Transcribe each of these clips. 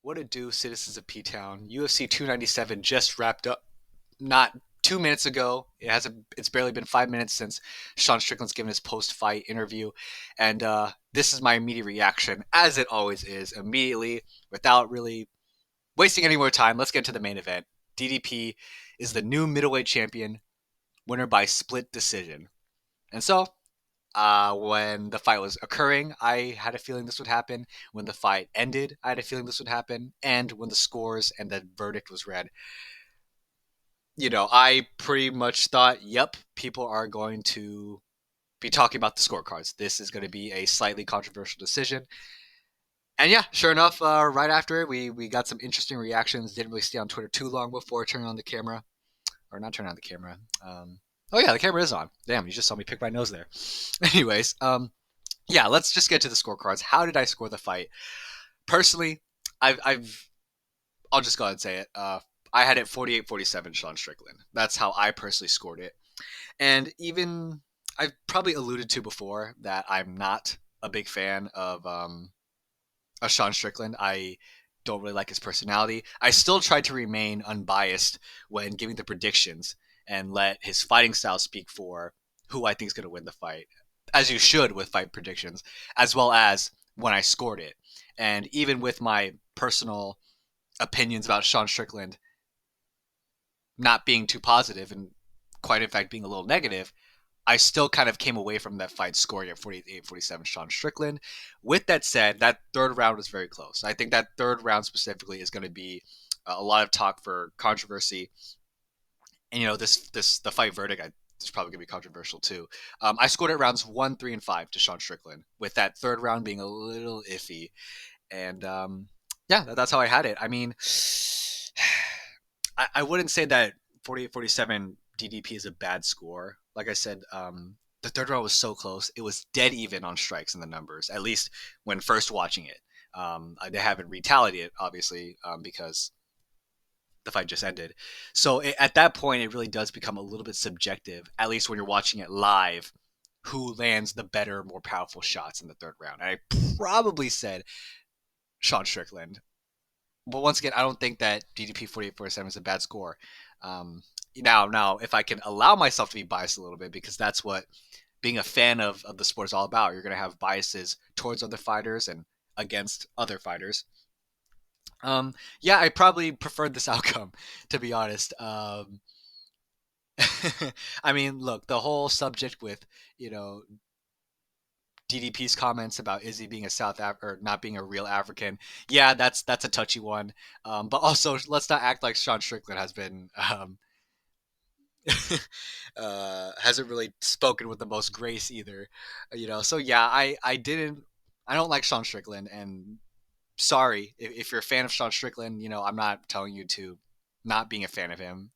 What a do, citizens of P-Town. UFC 297 just wrapped up not 2 minutes ago. It's barely been 5 minutes since Sean Strickland's given his post-fight interview. And this is my immediate reaction, as it always is, immediately, without really wasting any more time. Let's get to the main event. DDP is the new middleweight champion, winner by split decision. And so when the fight was occurring, I had a feeling this would happen. When the fight ended, I had a feeling this would happen. And when the scores and the verdict was read, I pretty much thought, yep, people are going to be talking about the scorecards. This is going to be a slightly controversial decision. And yeah, sure enough, right after it, we got some interesting reactions. Didn't really stay on Twitter too long before turning on the camera. Or not turning on the camera. Oh yeah, the camera is on. Damn, you just saw me pick my nose there. Anyways, yeah, let's just get to the scorecards. How did I score the fight? Personally, I'll just go ahead and say it. I had it 48-47 Sean Strickland. That's how I personally scored it. And even I've probably alluded to before that I'm not a big fan of Sean Strickland. I don't really like his personality. I still tried to remain unbiased when giving the predictions and let his fighting style speak for who I think is going to win the fight, as you should with fight predictions, as well as when I scored it. And even with my personal opinions about Sean Strickland not being too positive and quite in fact being a little negative, I still kind of came away from that fight scoring at 48-47 Sean Strickland. With that said, that third round was very close. I think that third round specifically is going to be a lot of talk for controversy. And the fight verdict is probably going to be controversial too. I scored at rounds 1, 3, and 5 to Sean Strickland, with that third round being a little iffy. And yeah, that's how I had it. I mean, I wouldn't say that 48-47 DDP is a bad score. Like I said, the third round was so close. It was dead even on strikes in the numbers, at least when first watching it. They haven't retallied it, obviously, because the fight just ended. So at that point, it really does become a little bit subjective, at least when you're watching it live, who lands the better, more powerful shots in the third round. And I probably said Sean Strickland. But once again, I don't think that DDP 48-47 is a bad score. Now, if I can allow myself to be biased a little bit, because that's what being a fan of the sport is all about. You're going to have biases towards other fighters and against other fighters. Yeah, I probably preferred this outcome, to be honest. I mean, look, the whole subject with, DDP's comments about Izzy being a or not being a real African. Yeah, that's a touchy one. But also, let's not act like Sean Strickland has been hasn't really spoken with the most grace either. So yeah, I don't like Sean Strickland, and sorry if you're a fan of Sean Strickland. I'm not telling you to not being a fan of him.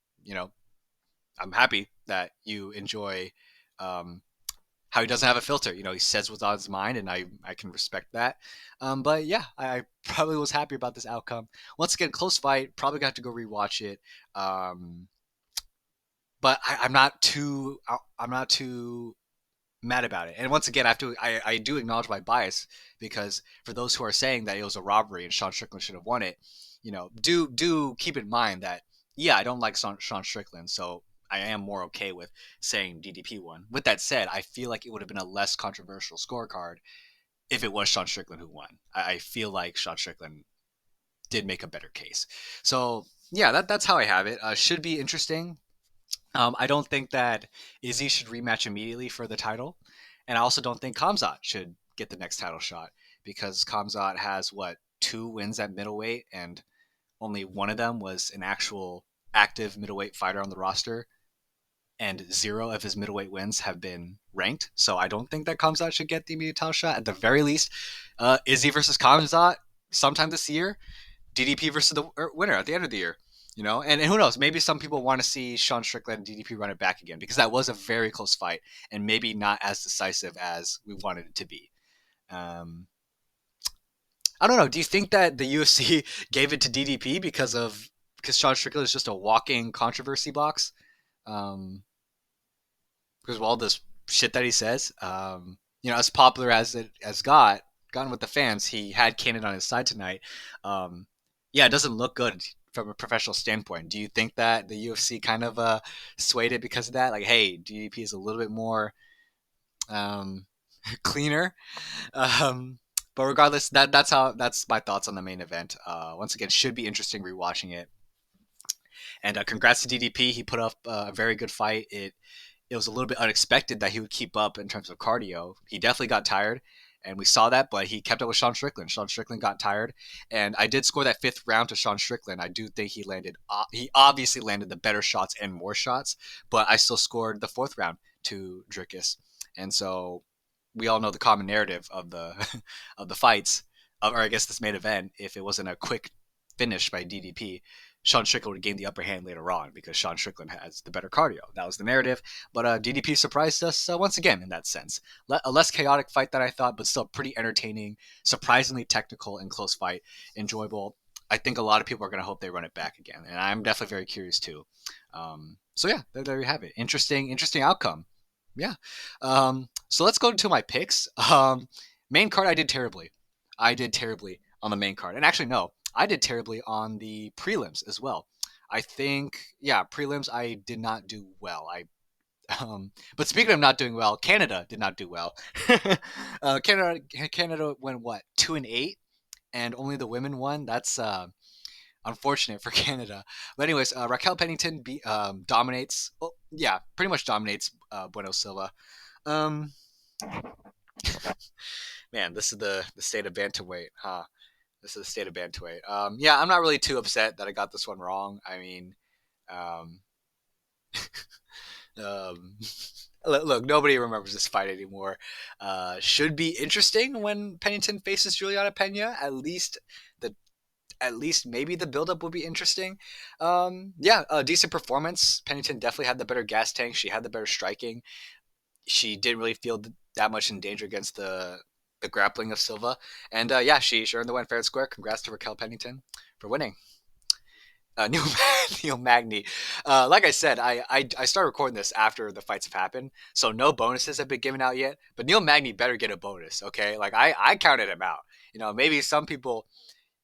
I'm happy that you enjoy. How he doesn't have a filter. He says what's on his mind, and I can respect that. But yeah, I probably was happy about this outcome. Once again, close fight. Probably got to go rewatch it. But I'm not too mad about it. And once again, I do acknowledge my bias, because for those who are saying that it was a robbery and Sean Strickland should have won it, do keep in mind that, yeah, I don't like Sean Strickland, so I am more okay with saying DDP won. With that said, I feel like it would have been a less controversial scorecard if it was Sean Strickland who won. I feel like Sean Strickland did make a better case. So yeah, that's how I have it. Should be interesting. I don't think that Izzy should rematch immediately for the title, and I also don't think Khamzat should get the next title shot, because Khamzat has 2 wins at middleweight, and only one of them was an actual active middleweight fighter on the roster, and 0 of his middleweight wins have been ranked. So I don't think that Khamzat should get the immediate title shot. At the very least, Izzy versus Khamzat sometime this year, DDP versus the winner at the end of the year. And who knows? Maybe some people want to see Sean Strickland and DDP run it back again, because that was a very close fight and maybe not as decisive as we wanted it to be. I don't know. Do you think that the UFC gave it to DDP because Sean Strickland is just a walking controversy box? Because of all this shit that he says, as popular as it has gotten with the fans, he had Kanan on his side tonight. Yeah, it doesn't look good from a professional standpoint. Do you think that the UFC kind of swayed it because of that? Like, hey, DDP is a little bit more um, cleaner. Um, but regardless, that's my thoughts on the main event. Once again, should be interesting rewatching it. And congrats to DDP. He put up a very good fight. It was a little bit unexpected that he would keep up in terms of cardio. He definitely got tired, and we saw that, but he kept up with Sean Strickland. Sean Strickland got tired, and I did score that fifth round to Sean Strickland. I do think he obviously landed the better shots and more shots, but I still scored the fourth round to Drickus. And so we all know the common narrative of the of the fights, or I guess this main event. If it wasn't a quick finish by DDP, Sean Strickland would gain the upper hand later on because Sean Strickland has the better cardio. That was the narrative. But DDP surprised us once again in that sense. A less chaotic fight than I thought, but still pretty entertaining, surprisingly technical and close fight, enjoyable. I think a lot of people are going to hope they run it back again, and I'm definitely very curious too. So yeah, there you have it. Interesting outcome. Yeah. So let's go to my picks. Main card, I did terribly. I did terribly on the main card, and actually no, I did terribly on the prelims as well. I think, yeah, prelims I did not do well. But speaking of not doing well, Canada did not do well. Canada went what 2-8, and only the women won. That's unfortunate for Canada. But anyways, Raquel Pennington dominates. Well, yeah, pretty much dominates Bueno Silva. Um, Man, this is the state of bantamweight, huh? This is the state of bantamweight. Yeah, I'm not really too upset that I got this one wrong. I mean, um, um, look, nobody remembers this fight anymore. Should be interesting when Pennington faces Juliana Pena. The at least maybe the buildup will be interesting. Yeah, a decent performance. Pennington definitely had the better gas tank. She had the better striking. She didn't really feel that much in danger against the grappling of Silva. And yeah, she earned the win fair and square. Congrats to Raquel Pennington for winning. Neil, Neil Magny. Like I said, I started recording this after the fights have happened, so no bonuses have been given out yet. But Neil Magny better get a bonus, okay? Like I counted him out. Maybe some people,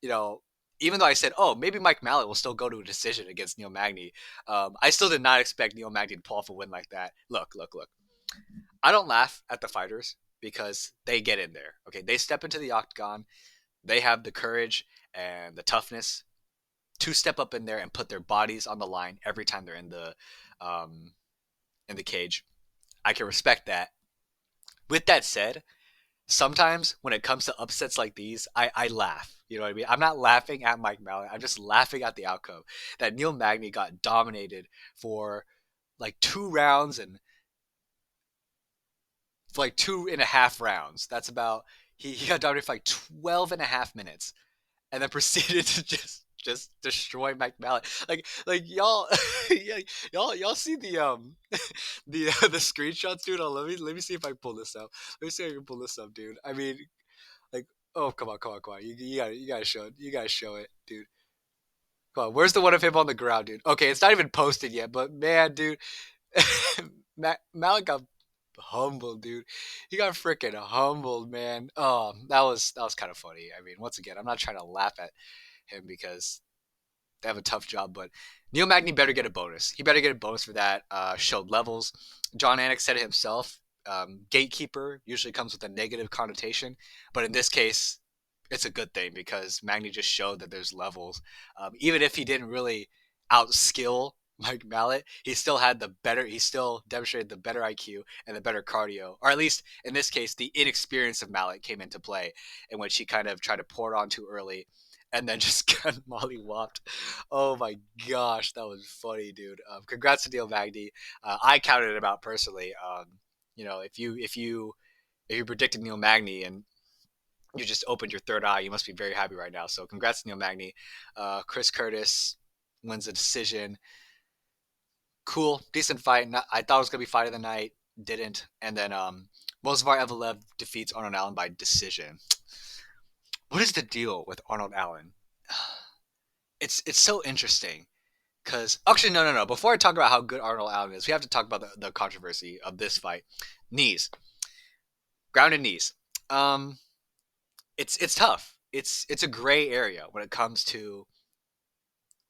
you know, even though I said, oh, maybe Mike Mallet will still go to a decision against Neil Magny, I still did not expect Neil Magny to pull off a win like that. Look. I don't laugh at the fighters because they get in there. Okay, they step into the octagon. They have the courage and the toughness to step up in there and put their bodies on the line every time they're um, in the cage. I can respect that. With that said, sometimes when it comes to upsets like these, I laugh. You know what I mean? I'm not laughing at Mike Mallet. I'm just laughing at the outcome. That Neil Magny got dominated for like 2 rounds and for like 2.5 rounds. That's about he got dominated for like 12 and a half minutes and then proceeded to just destroy Mike Mallet. Like y'all, yeah, y'all see the the screenshots, dude. Let me see if I can pull this up. Let me see if I can pull this up, dude. I mean, like, oh come on. You gotta show it. You gotta show it, dude. Come on, where's the one of him on the ground, dude? Okay, it's not even posted yet, but man, dude, Malik got humbled, dude. He got freaking humbled, man. Oh, that was kind of funny. I mean, once again, I'm not trying to laugh at him because they have a tough job, but Neil Magny better get a bonus. He better get a bonus for that. Showed levels. John Anik said it himself. Gatekeeper usually comes with a negative connotation, but in this case, it's a good thing because Magny just showed that there's levels. Even if he didn't really outskill Mike Mallet, he still had the better. He still demonstrated the better IQ and the better cardio, or at least in this case, the inexperience of Mallet came into play, in which he kind of tried to pour it on too early, and then just got mollywopped. Oh my gosh, that was funny, dude. Congrats to Neil Magny. I counted him out personally. If you predicted Neil Magny and you just opened your third eye, you must be very happy right now. So congrats to Neil Magny. Chris Curtis wins a decision. Cool, decent fight. I thought it was gonna be fight of the night, didn't. And then Movsar Evelev defeats Arnold Allen by decision. What is the deal with Arnold Allen? It's so interesting because actually no. Before I talk about how good Arnold Allen is, we have to talk about the controversy of this fight. Knees, grounded knees. It's tough. It's a gray area when it comes to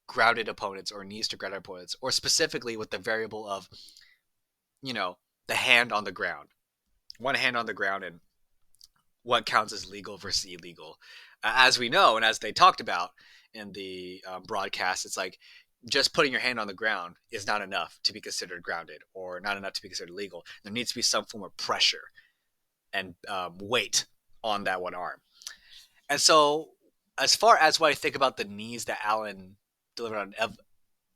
grounded opponents or knees to grounded opponents, or specifically with the variable of, you know, the hand on the ground, one hand on the ground, and what counts as legal versus illegal. As we know, and as they talked about in the broadcast, it's like just putting your hand on the ground is not enough to be considered grounded or not enough to be considered legal. There needs to be some form of pressure and weight on that one arm. And so, as far as what I think about the knees that Allen delivered on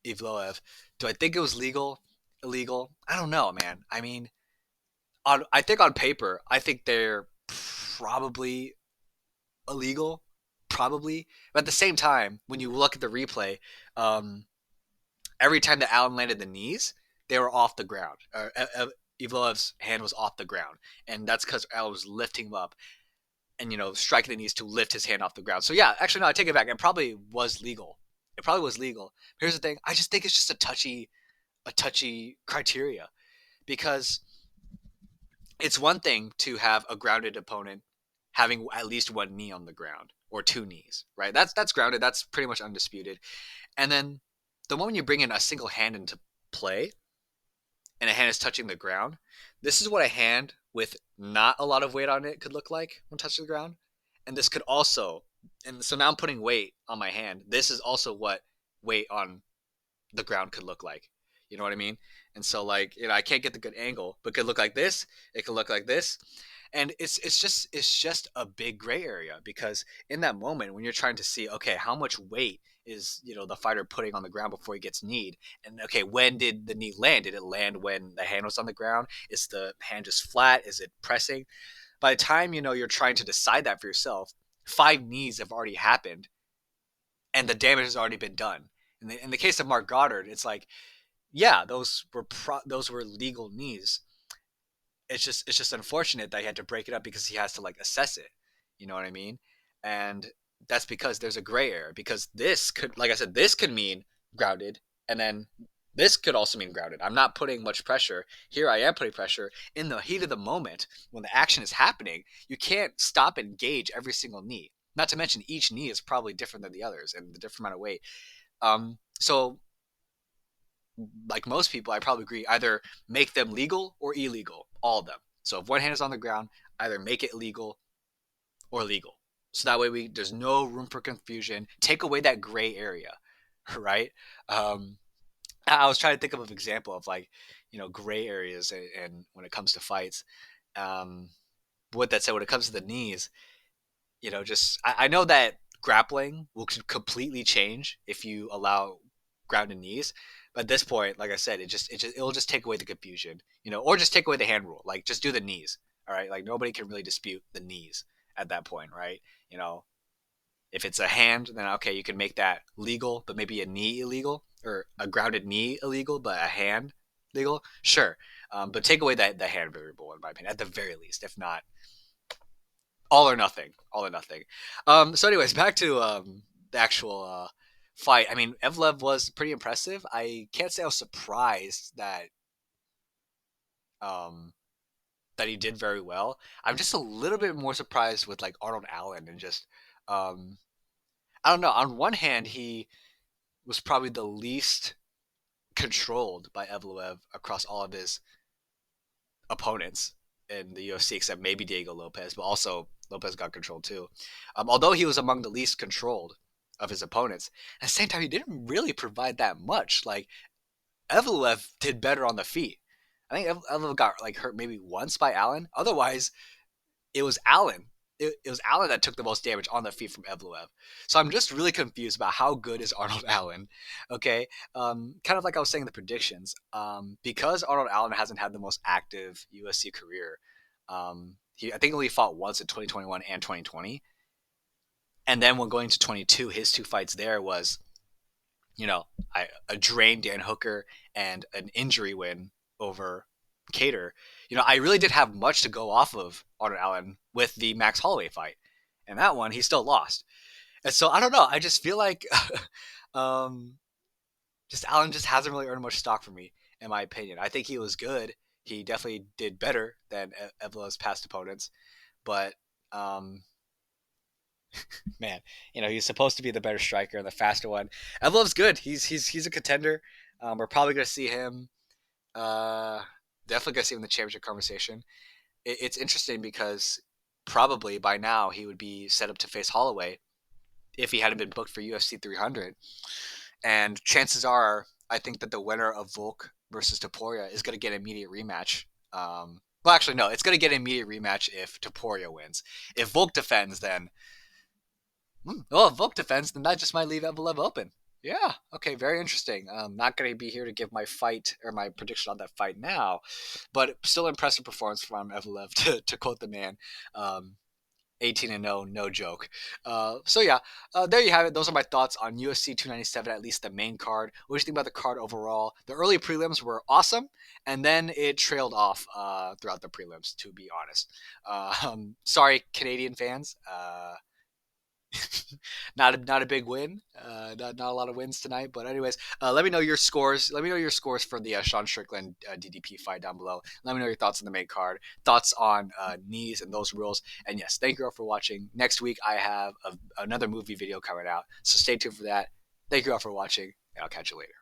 Evloev, do I think it was legal, illegal? I don't know, man. I mean, I think on paper, I think they're probably illegal, probably. But at the same time, when you look at the replay, um, every time that Allen landed the knees, they were off the ground. Evloev's hand was off the ground, and that's because Allen was lifting him up and striking the knees to lift his hand off the ground. So yeah, actually no, I take it back. It probably was legal. It probably was legal. Here's the thing: I just think it's just a touchy criteria because it's one thing to have a grounded opponent having at least one knee on the ground or two knees, right? That's grounded. That's pretty much undisputed. And then the moment you bring in a single hand into play and a hand is touching the ground, this is what a hand with not a lot of weight on it could look like when touching the ground. And this could also, and so now I'm putting weight on my hand. This is also what weight on the ground could look like. You know what I mean? And so like, I can't get the good angle, but it could look like this. It could look like this. And it's just a big gray area because in that moment when you're trying to see, okay, how much weight is the fighter putting on the ground before he gets kneed, and okay, when did the knee land? Did it land when the hand was on the ground? Is the hand just flat? Is it pressing? By the time you're trying to decide that for yourself, 5 knees have already happened, and the damage has already been done. In the case of Mark Goddard, it's like, yeah, those were legal knees. It's just unfortunate that he had to break it up because he has to like assess it. You know what I mean? And that's because there's a gray area. Because this could, like I said, this could mean grounded, and then this could also mean grounded. I'm not putting much pressure here. I am putting pressure in the heat of the moment when the action is happening. You can't stop and gauge every single knee. Not to mention each knee is probably different than the others and the different amount of weight. So like most people, I probably agree, either make them legal or illegal, all of them. So if one hand is on the ground, either make it legal or legal. So that way there's no room for confusion. Take away that gray area, right? Um, I was trying to think of an example of like, gray areas and when it comes to fights. Um, with that said, when it comes to the knees, just I know that grappling will completely change if you allow grounded knees. But at this point, like I said, it'll just take away the confusion, or just take away the hand rule. Like just do the knees. All right. Like nobody can really dispute the knees at that point, right? If it's a hand, then okay, you can make that legal, but maybe a knee illegal or a grounded knee illegal, but a hand legal. Sure. But take away the hand variable, in my opinion, at the very least. If not, all or nothing. All or nothing. So, anyways, back to the actual fight. I mean, Evlev was pretty impressive. I can't say I was surprised um, that he did very well. I'm just a little bit more surprised with like Arnold Allen and just I don't know. On one hand, he was probably the least controlled by Evloev across all of his opponents in the UFC, except maybe Diego Lopez, but also Lopez got controlled too. Although he was among the least controlled of his opponents, at the same time, he didn't really provide that much. Like Evloev did better on the feet. I think Evloev got like hurt maybe once by Allen. Otherwise, it was Allen. It was Allen that took the most damage on the feet from Evloev. So I'm just really confused about how good is Arnold Allen. Okay, kind of like I was saying in the predictions. Because Arnold Allen hasn't had the most active UFC career. I think only fought once in 2021 and 2020, and then when going to 22, his two fights there was, a drained Dan Hooker and an injury win over Cater. I really did have much to go off of Arnold Allen with the Max Holloway fight. And that one, he still lost. And so I don't know. I just feel like um, just Allen just hasn't really earned much stock for me, in my opinion. I think he was good. He definitely did better than Evlo's past opponents. But Man, he's supposed to be the better striker and the faster one. Evlov's good. He's a contender. We're probably gonna see him. Uh, Definitely gonna see him in the championship conversation. It's interesting because probably by now he would be set up to face Holloway if he hadn't been booked for UFC 300. And chances are, I think that the winner of Volk versus Topuria is going to get an immediate rematch. Well, actually, no, it's going to get an immediate rematch if Topuria wins. If Volk defends, then if Volk defends, then that just might leave Evelev open. Yeah. Okay. Very interesting. I'm not going to be here to give my fight or my prediction on that fight now, but still impressive performance from Evelev to quote the man. Um, 18 and 0, no joke. So yeah, there you have it. Those are my thoughts on UFC 297, at least the main card. What do you think about the card overall? The early prelims were awesome, and then it trailed off throughout the prelims. To be honest, sorry Canadian fans. Not a big win. Not a lot of wins tonight. But anyways, let me know your scores. Let me know your scores for the Sean Strickland DDP fight down below. Let me know your thoughts on the main card, thoughts on knees and those rules. And yes, thank you all for watching. Next week I have another movie video coming out, so stay tuned for that. Thank you all for watching, and I'll catch you later.